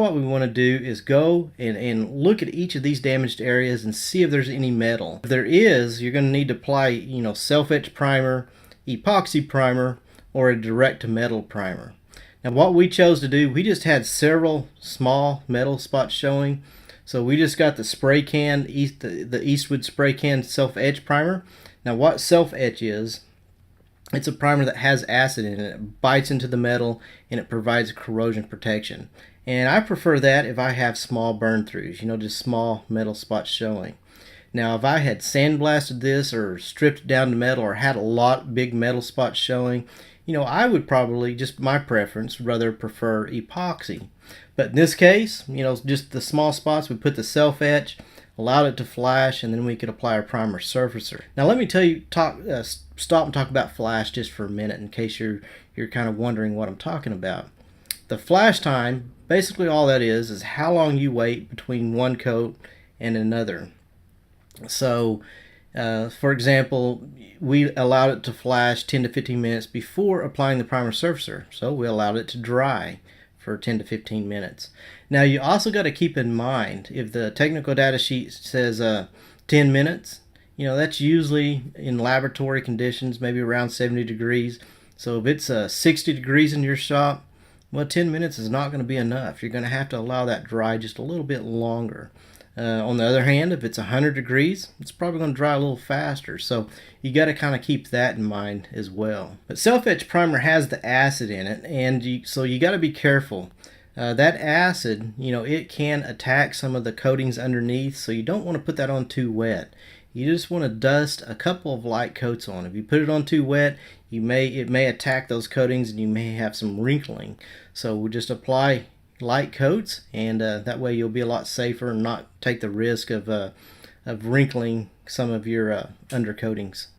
What we want to do is go and look at each of these damaged areas and see if there's any metal. If there is, you're going to need to apply, self-etch primer, epoxy primer, or a direct to metal primer. Now what we chose to do, we just had several small metal spots showing. So we just got the spray can, the Eastwood spray can self-etch primer. Now what self-etch is, it's a primer that has acid in it. It bites into the metal and it provides corrosion protection. And I prefer that if I have small burn throughs, just small metal spots showing. Now if I had sandblasted this or stripped down to metal or had a lot big metal spots showing, I would probably, just my preference, rather prefer epoxy. But in this case, just the small spots, we put the self-etch, allowed it to flash, and then we could apply our primer surfacer. Now let me stop and talk about flash just for a minute in case you're kind of wondering what I'm talking about. The flash time, basically all that is how long you wait between one coat and another. So for example, we allowed it to flash 10 to 15 minutes before applying the primer surfacer. So we allowed it to dry for 10 to 15 minutes. Now you also got to keep in mind, if the technical data sheet says 10 minutes, that's usually in laboratory conditions, maybe around 70 degrees. So if it's 60 degrees in your shop, well, 10 minutes is not going to be enough. You're going to have to allow that dry just a little bit longer. On the other hand, if it's 100 degrees, it's probably going to dry a little faster. So you got to kind of keep that in mind as well. But self-etch primer has the acid in it, and so you got to be careful. That acid, it can attack some of the coatings underneath, so you don't want to put that on too wet. You just want to dust a couple of light coats on. If you put it on too wet, it may attack those coatings and you may have some wrinkling. So we'll just apply light coats, and that way you'll be a lot safer and not take the risk of wrinkling some of your undercoatings.